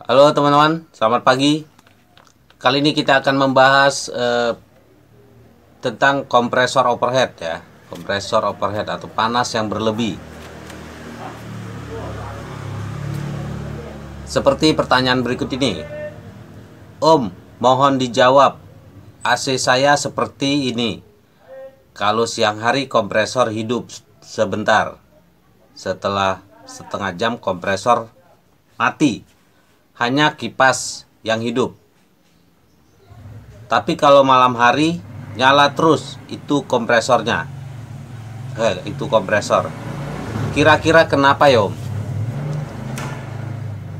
Halo teman-teman, selamat pagi. Kali ini kita akan membahas tentang kompresor overhead ya. Kompresor overhead atau panas yang berlebih. Seperti pertanyaan berikut ini. Om, mohon dijawab. AC saya seperti ini. Kalau siang hari kompresor hidup sebentar. Setelah setengah jam kompresor mati. Hanya kipas yang hidup. Tapi kalau malam hari nyala terus, itu kompresornya. Itu kompresor. Kira-kira kenapa ya Om?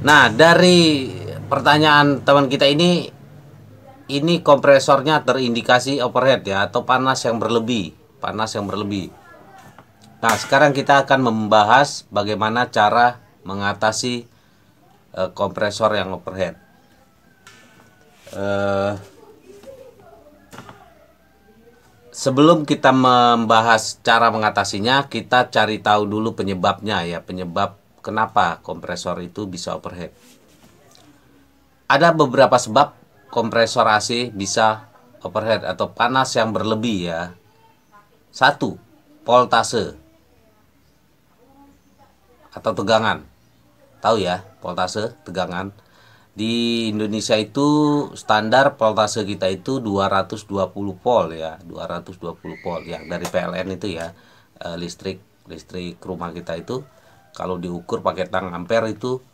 Nah, dari pertanyaan teman kita ini kompresornya terindikasi overhead ya, atau panas yang berlebih. Panas yang berlebih. Nah, sekarang kita akan membahas bagaimana cara mengatasi kompresor yang overhead. Sebelum kita membahas cara mengatasinya, kita cari tahu dulu penyebabnya ya, penyebab kenapa kompresor itu bisa overhead. Ada beberapa sebab kompresor AC bisa overhead atau panas yang berlebih ya. Satu, voltase atau tegangan. Tahu ya, voltase, tegangan. Di Indonesia itu standar voltase kita itu 220 volt ya, 220 volt yang dari PLN itu ya. Listrik rumah kita itu kalau diukur pakai tang ampere itu,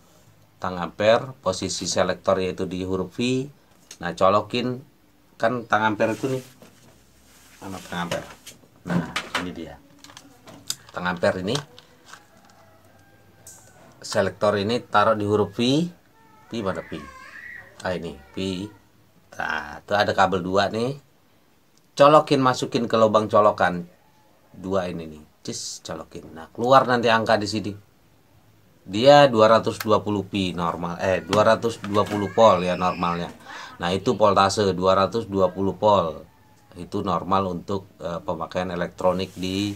tang ampere, posisi selektornya itu di huruf V. Nah, colokin kan tang ampere itu nih. Mana tang ampere? Nah, ini dia. Tang ampere ini, selektor ini taruh di huruf V. Pi mana pi? Ini pi. Nah, itu ada kabel 2 nih. Colokin, masukin ke lubang colokan 2 ini nih. Colokin. Nah, keluar nanti angka di sini. Dia 220 pi normal. 220 volt ya normalnya. Nah, itu voltase 220 volt. Itu normal untuk pemakaian elektronik di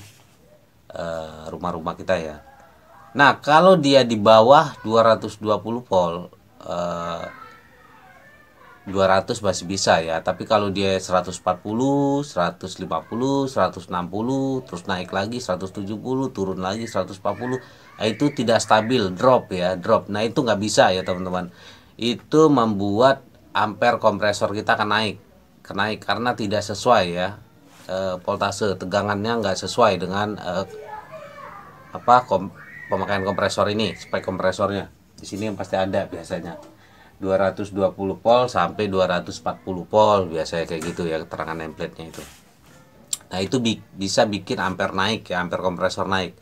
rumah-rumah kita ya. Nah, kalau dia di bawah 220 volt, 200 masih bisa ya, tapi kalau dia 140, 150, 160, terus naik lagi 170, turun lagi 140, nah itu tidak stabil, drop ya, drop. Nah, itu nggak bisa ya teman-teman. Itu membuat ampere kompresor kita akan naik karena tidak sesuai ya, voltase tegangannya nggak sesuai dengan pemakaian kompresor ini, spek kompresornya. Di sini yang pasti ada biasanya 220 volt sampai 240 volt biasanya kayak gitu ya keterangan template-nya itu. Nah, itu bisa bikin ampere naik ya, ampere kompresor naik.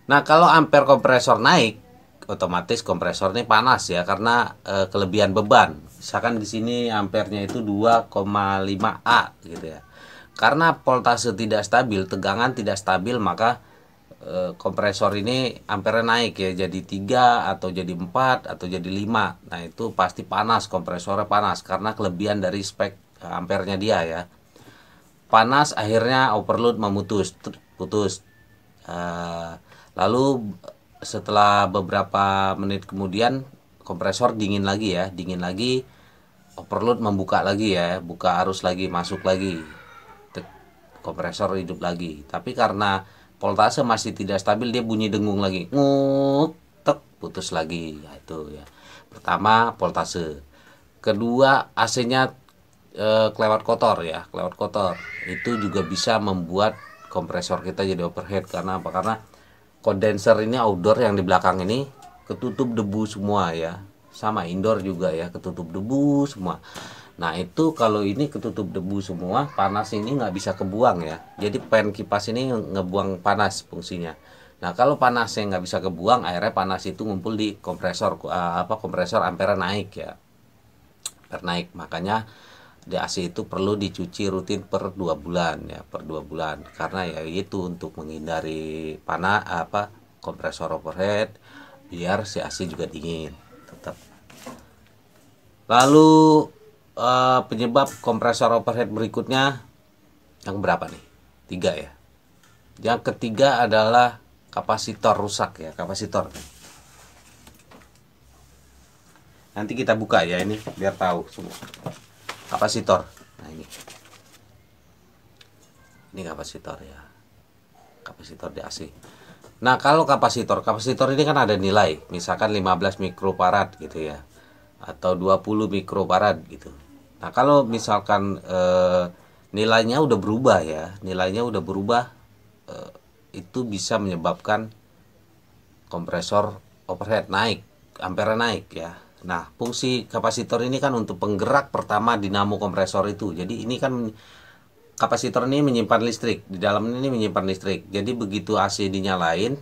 Nah, kalau ampere kompresor naik, otomatis kompresor ini panas ya karena kelebihan beban. Misalkan di sini ampernya itu 2,5 A gitu ya. Karena voltase tidak stabil, tegangan tidak stabil, maka kompresor ini ampere naik ya, jadi 3 atau jadi 4 atau jadi 5. Nah, itu pasti panas, kompresornya panas karena kelebihan dari spek ampernya dia ya. Panas, akhirnya overload putus. Lalu setelah beberapa menit kemudian kompresor dingin lagi ya, overload membuka lagi ya, buka arus lagi, masuk lagi, kompresor hidup lagi. Tapi karena voltase masih tidak stabil, dia bunyi dengung lagi, nguk, tek, putus lagi ya. Itu ya, pertama voltase. Kedua, AC-nya kelewat kotor ya, kelewat kotor. Itu juga bisa membuat kompresor kita jadi overhead. Karena apa? Karena kondenser ini outdoor, yang di belakang ini ketutup debu semua ya, sama indoor juga ya, ketutup debu semua. Nah, itu kalau ini ketutup debu semua, panas ini nggak bisa kebuang ya. Jadi fan kipas ini ngebuang panas fungsinya. Nah, kalau panasnya nggak bisa kebuang, akhirnya panas itu ngumpul di kompresor, kompresor ampere naik ya, ampere naik. Makanya di AC itu perlu dicuci rutin per 2 bulan ya, per 2 bulan. Karena ya itu untuk menghindari panas kompresor overhead, biar si AC juga dingin tetap. Lalu penyebab kompresor overhead berikutnya yang berapa nih? 3 ya. Yang ketiga adalah kapasitor rusak ya, kapasitor. Nanti kita buka ya ini biar tahu semua. Kapasitor. Nah ini kapasitor ya. Kapasitor di AC. Nah, kalau kapasitor ini kan ada nilai, misalkan 15 mikrofarad gitu ya. Atau 20 mikrofarad gitu. Nah, kalau misalkan nilainya udah berubah ya, itu bisa menyebabkan kompresor overhead naik, ampere naik ya. Nah, fungsi kapasitor ini kan untuk penggerak pertama dinamo kompresor itu. Jadi ini kan kapasitor ini menyimpan listrik, di dalam ini menyimpan listrik. Jadi begitu AC dinyalain,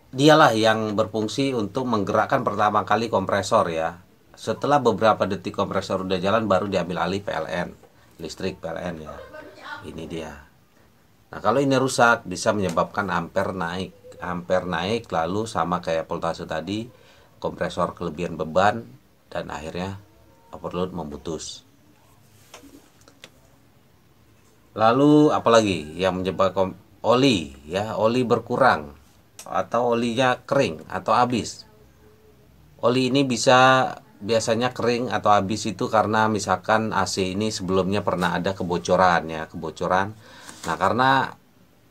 dialah yang berfungsi untuk menggerakkan pertama kali kompresor ya. Setelah beberapa detik kompresor udah jalan, baru diambil alih PLN, listrik PLN ya. Ini dia. Nah, kalau ini rusak bisa menyebabkan ampere naik lalu sama kayak voltase tadi, kompresor kelebihan beban dan akhirnya overload memutus. Lalu apalagi yang menyebabkan oli ya, oli berkurang atau olinya kering atau habis. Oli ini biasanya kering atau habis itu karena misalkan AC ini sebelumnya pernah ada kebocoran ya, kebocoran. Nah, karena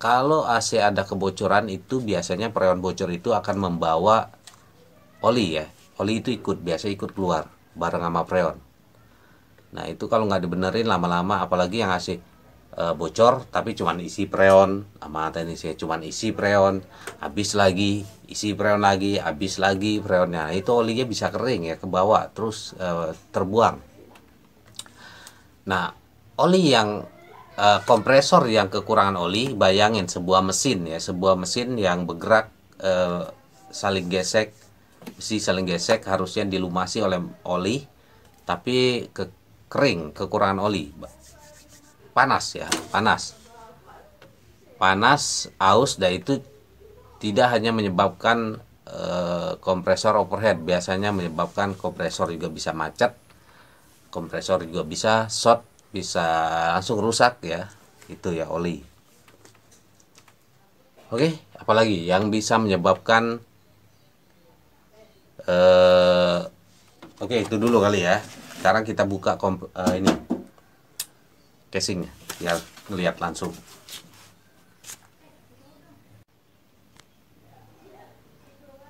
kalau AC ada kebocoran itu biasanya freon bocor itu akan membawa oli ya. Oli itu biasa ikut keluar bareng sama freon. Nah, itu kalau nggak dibenerin lama-lama, apalagi yang AC bocor tapi cuman isi freon, sama teknisnya cuman isi freon, habis lagi, isi freon lagi, habis lagi freonnya. Nah, itu olinya bisa kering ya, ke bawah terus terbuang. Nah, oli yang kompresor yang kekurangan oli, bayangin sebuah mesin ya, sebuah mesin yang bergerak saling gesek, besi saling gesek harusnya dilumasi oleh oli, tapi kering, kekurangan oli, panas ya, panas aus, dan itu tidak hanya menyebabkan kompresor overhead, biasanya menyebabkan kompresor juga bisa macet, kompresor juga bisa short, bisa langsung rusak ya. Itu ya oli. Oke, apalagi yang bisa menyebabkan oke, itu dulu kali ya. Sekarang kita buka ini casingnya biar ngelihat langsung.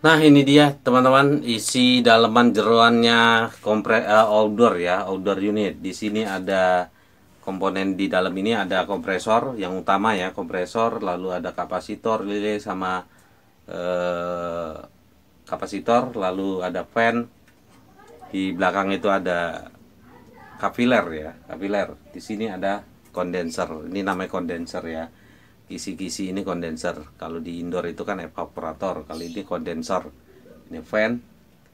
Nah, ini dia teman-teman isi daleman jeroannya outdoor ya, outdoor unit. Di sini ada komponen, di dalam ini ada kompresor yang utama ya, kompresor, lalu ada kapasitor, relay sama kapasitor, lalu ada fan. Di belakang itu ada kapiler ya, kapiler. Di sini ada kondenser. Ini namanya kondenser ya. Kisi-kisi ini kondenser. Kalau di indoor itu kan evaporator. Kalau ini kondenser. Ini fan,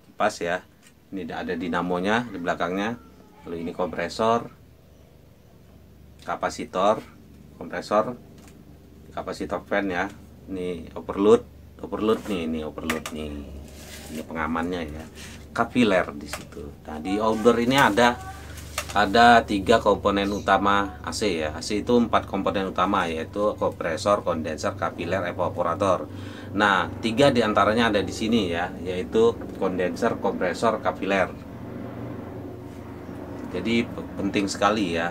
kipas ya. Ini ada dinamonya di belakangnya. Lalu ini kompresor, kapasitor, kompresor, kapasitor fan ya. Ini overload nih, ini overload nih. Ini pengamannya ya. Kapiler di situ. Nah, di outdoor ini ada 3 komponen utama AC ya. AC itu 4 komponen utama, yaitu kompresor, kondenser, kapiler, evaporator. Nah, 3 diantaranya ada di sini ya, yaitu kondenser, kompresor, kapiler. Jadi penting sekali ya,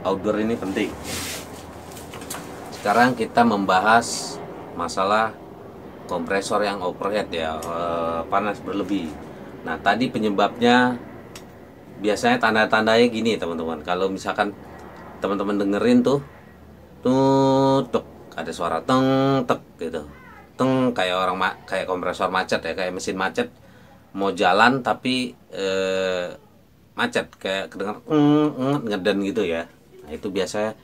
outdoor ini penting. Sekarang kita membahas masalah kompresor yang overhead ya, panas berlebih. Nah, tadi penyebabnya biasanya tanda-tandanya gini teman-teman. Kalau misalkan teman-teman dengerin tuh tuk, ada suara teng tek gitu, teng, kayak kayak kompresor macet ya, kayak mesin macet mau jalan tapi macet, kayak kedengar ngeden gitu ya. Nah, itu biasanya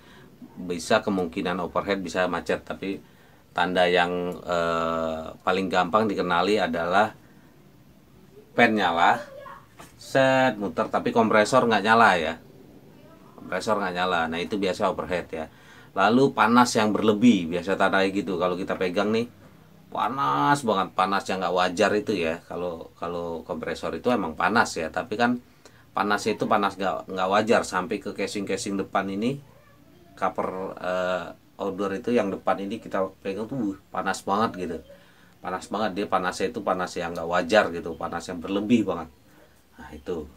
bisa kemungkinan overhead, bisa macet. Tapi tanda yang paling gampang dikenali adalah fan nyala, set muter tapi kompresor nggak nyala ya, kompresor nggak nyala. Nah, itu biasa overhead ya. Lalu panas yang berlebih, biasa tandanya gitu. Kalau kita pegang nih panas banget, panas yang nggak wajar itu ya. Kalau kompresor itu emang panas ya, tapi kan panasnya itu panas nggak wajar sampai ke casing depan ini, cover outdoor itu yang depan ini kita pegang tuh panas banget gitu. panas banget, dia panasnya itu panas yang nggak wajar gitu, panas yang berlebih banget. Nah itu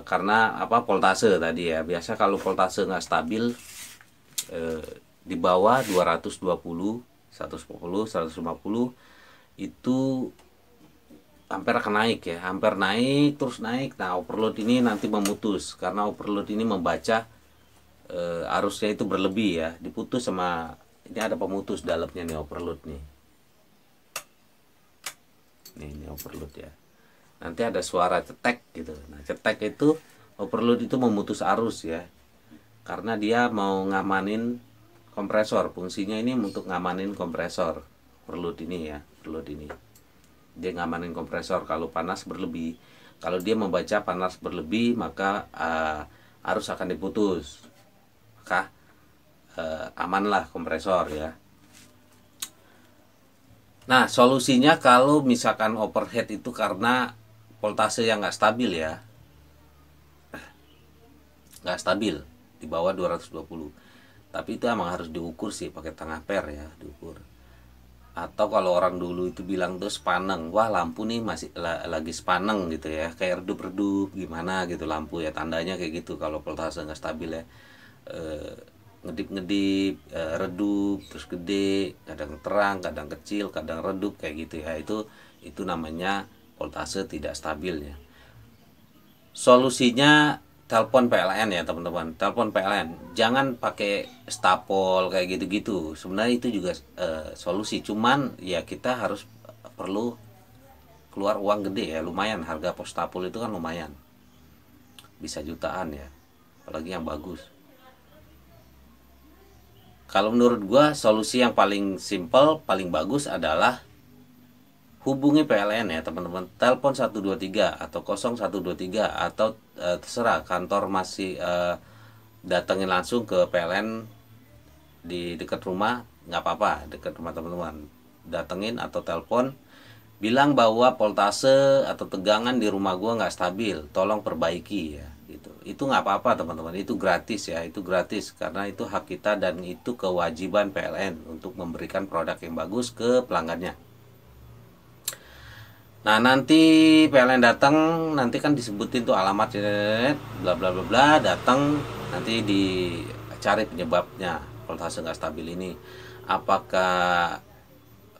karena apa, voltase tadi ya, biasa kalau voltase nggak stabil di bawah 220, 140, 150 itu ampere akan naik ya, ampere naik terus naik. Nah overload ini nanti memutus, karena overload ini membaca arusnya itu berlebih ya, diputus sama ini, ada pemutus dalamnya nih overload nih. Ini overload ya, nanti ada suara cetek gitu. Nah cetek itu overload itu memutus arus ya, karena dia mau ngamanin kompresor. Fungsinya ini untuk ngamanin kompresor overload ini ya, overload ini dia ngamanin kompresor kalau panas berlebih. Kalau dia membaca panas berlebih, maka arus akan diputus, maka amanlah kompresor ya. Nah solusinya kalau misalkan overhead itu karena voltase yang nggak stabil ya, nggak stabil di bawah 220. Tapi itu emang harus diukur sih, pakai tengah ampere ya diukur. Atau kalau orang dulu itu bilang tuh sepaneng, wah lampu nih masih lagi sepaneng gitu ya, kayak redup-redup gimana gitu lampu ya, tandanya kayak gitu kalau voltase nggak stabil ya. Ngedip-ngedip, redup, terus gede, kadang terang, kadang kecil, kadang redup kayak gitu ya. Itu namanya voltase tidak stabil ya. Solusinya telepon PLN ya teman-teman, telepon PLN. Jangan pakai stapol kayak gitu-gitu. Sebenarnya itu juga solusi, cuman ya kita harus perlu keluar uang gede ya, lumayan. Harga pos stapol itu kan lumayan, bisa jutaan ya, apalagi yang bagus. Kalau menurut gua solusi yang paling simple, paling bagus adalah hubungi PLN ya teman-teman, telepon 123 atau 0123 atau terserah kantor masih, datengin langsung ke PLN di dekat rumah, nggak apa-apa, dekat rumah teman-teman, datengin atau telepon, bilang bahwa voltase atau tegangan di rumah gua nggak stabil, tolong perbaiki ya gitu. Itu nggak apa-apa teman-teman, itu gratis ya, itu gratis karena itu hak kita dan itu kewajiban PLN untuk memberikan produk yang bagus ke pelanggannya. Nah nanti PLN datang, nanti kan disebutin tuh alamat bla bla bla bla, datang nanti dicari penyebabnya voltase nggak stabil ini. Apakah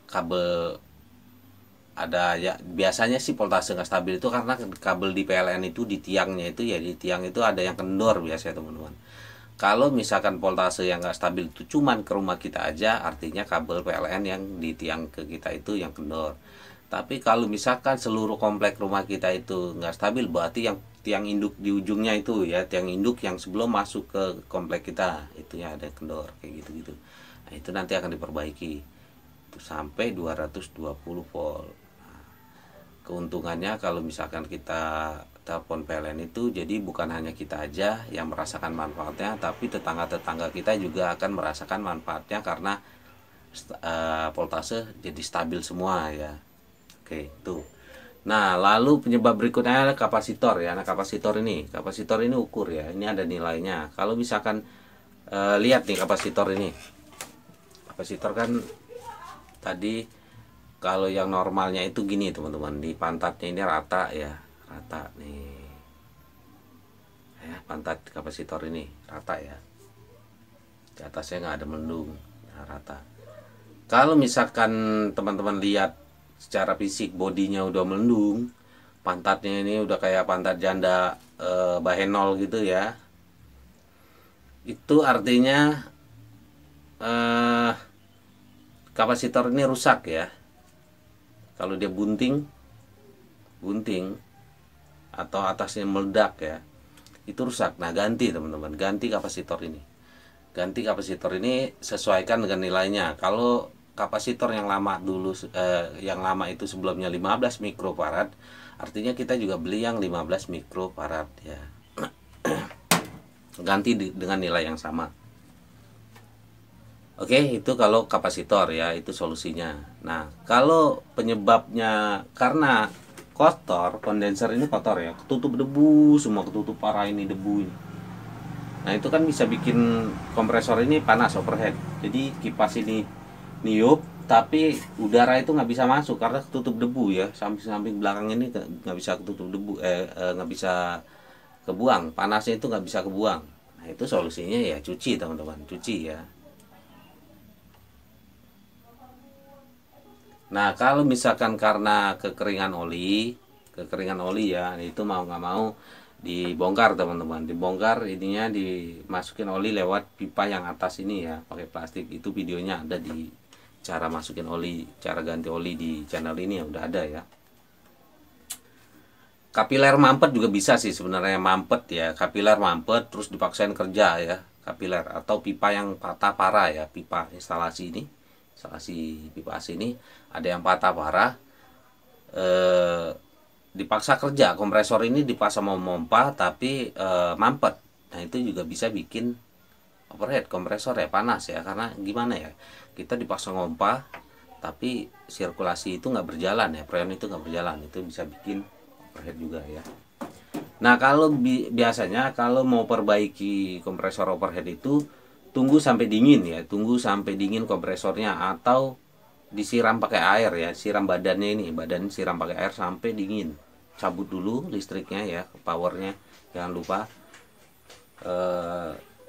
kabel ada ya, biasanya sih voltase nggak stabil itu karena kabel di PLN itu di tiangnya itu ya, di tiang itu ada yang kendor biasanya teman-teman. Kalau misalkan voltase yang nggak stabil itu cuman ke rumah kita aja, artinya kabel PLN yang di tiang ke kita itu yang kendor. Tapi kalau misalkan seluruh komplek rumah kita itu nggak stabil, berarti yang tiang induk di ujungnya itu ya, tiang induk yang sebelum masuk ke komplek kita itu ya ada kendor kayak gitu-gitu. Nah, itu nanti akan diperbaiki itu sampai 220 volt. Keuntungannya kalau misalkan kita telepon PLN itu, jadi bukan hanya kita aja yang merasakan manfaatnya, tapi tetangga-tetangga kita juga akan merasakan manfaatnya karena voltase jadi stabil semua ya. Oke tuh. Nah lalu penyebab berikutnya adalah kapasitor ya. Nah kapasitor ini ukur ya, ini ada nilainya. Kalau misalkan lihat nih kapasitor ini, kapasitor kan tadi kalau yang normalnya itu gini teman-teman, di pantatnya ini rata ya, rata nih ya, pantat kapasitor ini rata ya, di atasnya nggak ada mendung, nah, rata. Kalau misalkan teman-teman lihat secara fisik bodinya udah melendung, pantatnya ini udah kayak pantat janda bahenol gitu ya, itu artinya kapasitor ini rusak ya. Kalau dia bunting atau atasnya meledak ya, itu rusak. Nah ganti teman-teman, ganti kapasitor ini. Ganti kapasitor ini sesuaikan dengan nilainya. Kalau kapasitor yang lama dulu, yang lama itu sebelumnya 15 mikrofarad, artinya kita juga beli yang 15 mikrofarad ya. Ganti dengan nilai yang sama. Oke, itu kalau kapasitor ya, itu solusinya. Nah, kalau penyebabnya karena kotor, kondenser ini kotor ya, ketutup debu, semua ketutup parah ini debu ini. Nah, itu kan bisa bikin kompresor ini panas overhead. Jadi kipas ini niup, tapi udara itu nggak bisa masuk karena ketutup debu ya, samping-samping belakang ini nggak bisa ketutup debu, nggak bisa kebuang, panasnya itu nggak bisa kebuang. Nah itu solusinya ya cuci teman-teman, cuci ya. Nah kalau misalkan karena kekeringan oli ya, itu mau nggak mau dibongkar teman-teman, dibongkar ininya, dimasukin oli lewat pipa yang atas ini ya, pakai plastik. Itu videonya ada di cara masukin oli, cara ganti oli di channel ini ya, udah ada ya. Kapiler mampet juga bisa sih sebenarnya, mampet ya, kapiler mampet terus dipaksain kerja ya, kapiler. Atau pipa yang patah parah ya, pipa instalasi ini, instalasi pipa AC ini ada yang patah parah, dipaksa kerja, kompresor ini dipaksa mau mompa tapi mampet. Nah itu juga bisa bikin overhead kompresor ya, panas ya, karena gimana ya, kita dipaksa ngompa tapi sirkulasi itu nggak berjalan ya, freon itu nggak berjalan, itu bisa bikin overhead juga ya. Nah kalau biasanya kalau mau perbaiki kompresor overhead itu tunggu sampai dingin ya, tunggu sampai dingin kompresornya, atau disiram pakai air ya, siram badannya ini, badan siram pakai air sampai dingin. Cabut dulu listriknya ya, powernya jangan lupa,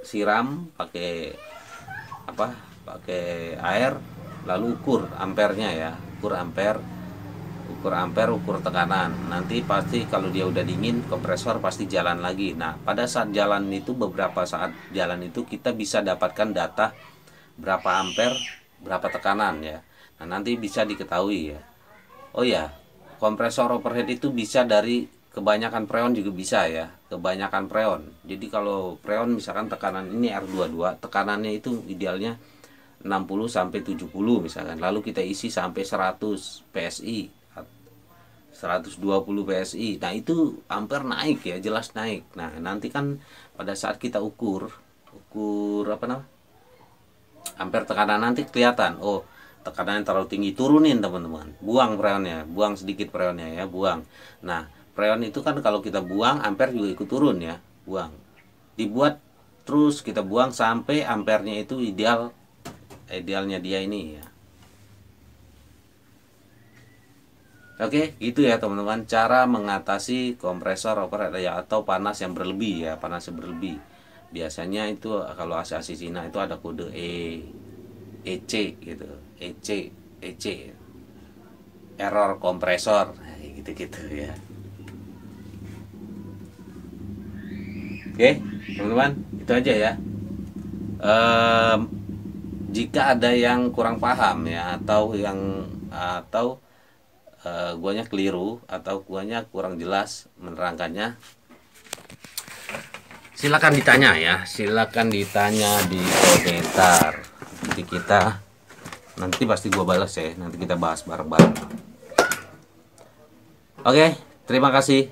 siram pakai apa, pakai air, lalu ukur ampernya ya, ukur ampere, ukur tekanan. Nanti pasti kalau dia udah dingin, kompresor pasti jalan lagi. Nah pada saat jalan itu, beberapa saat jalan itu kita bisa dapatkan data berapa ampere, berapa tekanan ya. Nah nanti bisa diketahui ya. Oh ya, kompresor overhead itu bisa dari kebanyakan freon juga bisa ya, kebanyakan freon. Jadi kalau freon misalkan tekanan ini R22, tekanannya itu idealnya 60 sampai 70 misalkan. Lalu kita isi sampai 100 PSI, 120 PSI. Nah, itu ampere naik ya, jelas naik. Nah, nanti kan pada saat kita ukur apa namanya? Ampere tekanan, nanti kelihatan, oh tekanannya terlalu tinggi, turunin teman-teman, buang freonnya, buang sedikit freonnya ya, buang. Nah freon itu kan kalau kita buang, ampere juga ikut turun ya, buang. Dibuat terus kita buang sampai ampernya itu idealnya dia ini ya. Oke, gitu ya teman-teman, cara mengatasi kompresor overhead ya, atau panas yang berlebih ya, panas yang berlebih. Biasanya itu kalau AC Cina itu ada kode EC gitu, EC error kompresor, gitu-gitu ya. Oke teman-teman, itu aja ya. Jika ada yang kurang paham ya, atau guanya keliru, atau guanya kurang jelas menerangkannya, silakan ditanya ya, silakan ditanya di komentar. Nanti pasti gua balas ya, nanti kita bahas bareng-bareng. Oke, terima kasih.